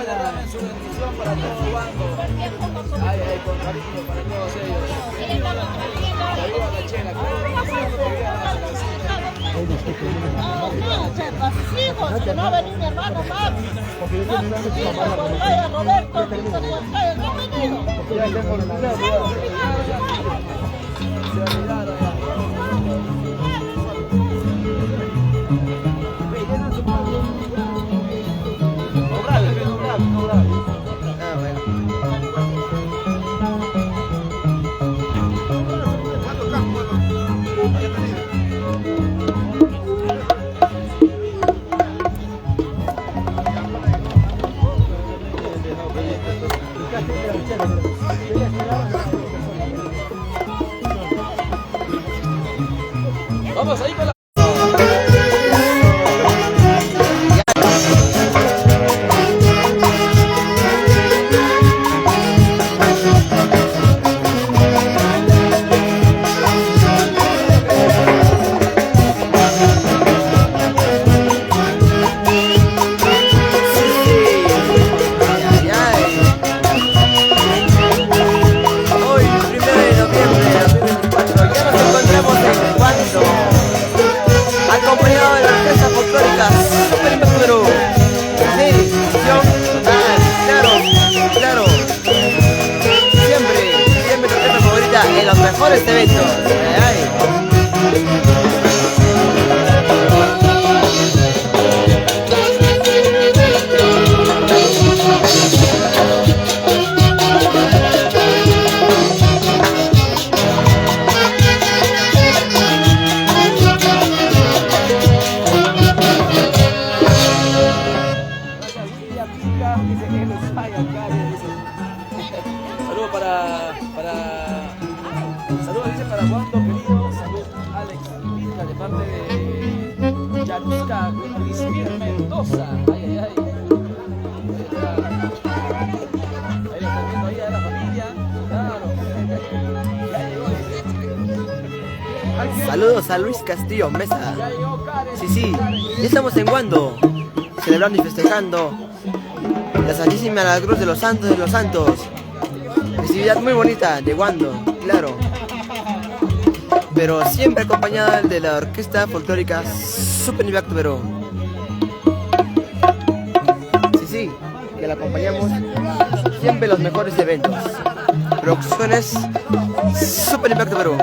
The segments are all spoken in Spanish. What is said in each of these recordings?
dame su bendición para todo Bando. Ay, ay, con cariño para todos ellos. Saludos a la Chela. Si no ha venido mi hermano Max, Roberto, no ha venido. Vamos ahí con la... en los mejores eventos. Saludos saludos dice para Wando querido, saludos Alex Vizca de parte de Yanuska Cristian Mendoza. Ay, ay, ay. Ahí lo están viendo ahí a la familia. Claro. Ya llegó, dice. Saludos a Luis Castillo Mesa. Ya llegó Karen. Sí, ya estamos en Wando, celebrando y festejando la Santísima la Cruz de los Santos de los Santos. Festividad muy bonita de Wando, claro. Pero siempre acompañada de la orquesta folclórica Super Impacto Perú. Sí, que la acompañamos siempre en los mejores eventos. Producciones Super Impacto Perú.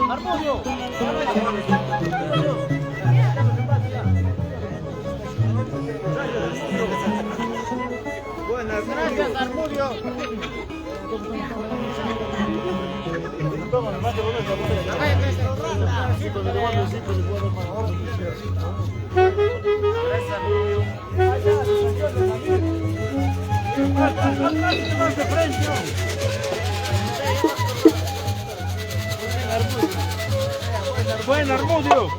Armonio. Gracias, Armudio. Buen Armudio.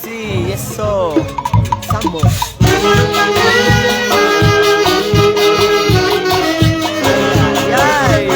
Sí, eso. Sambo. Ay, ay.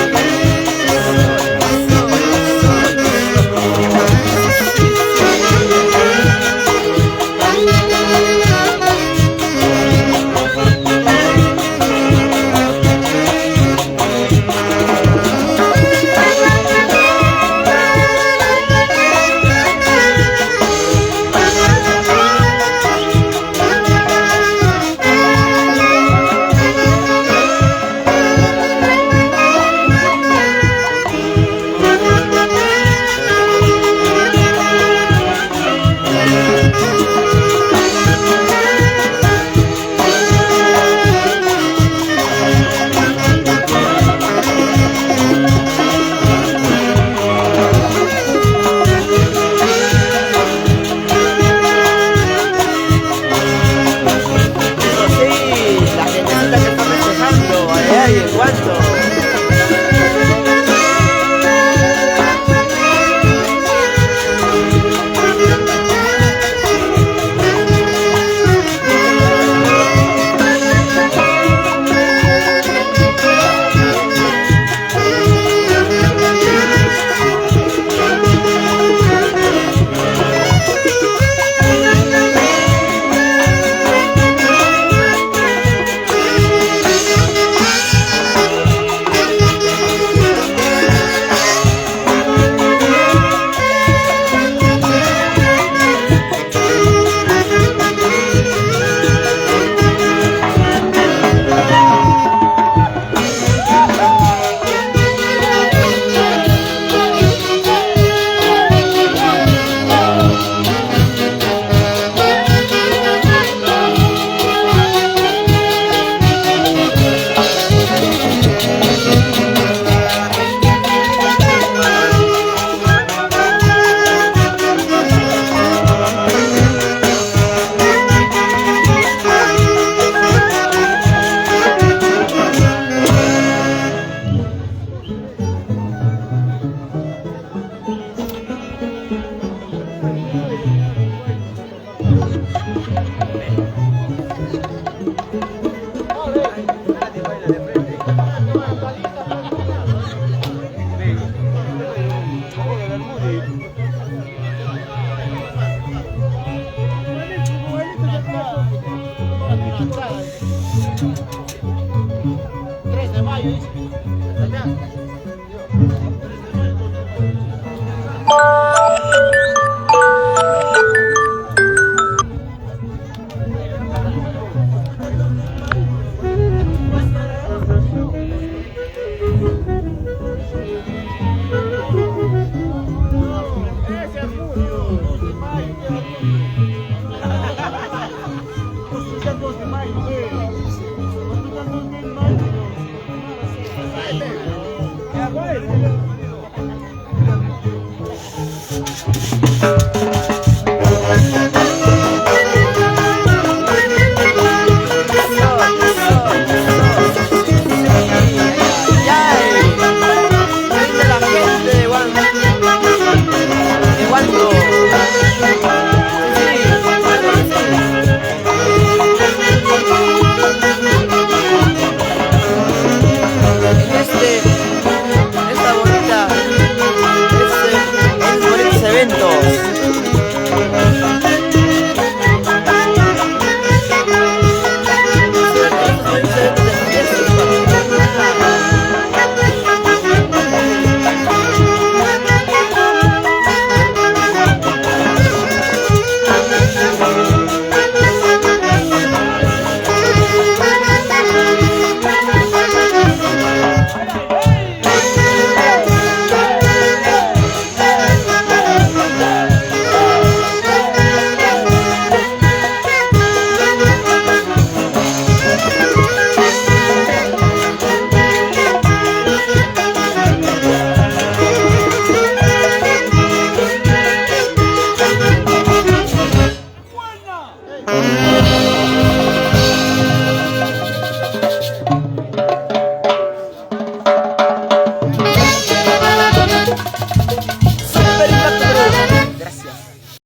Tres de mayo, dice.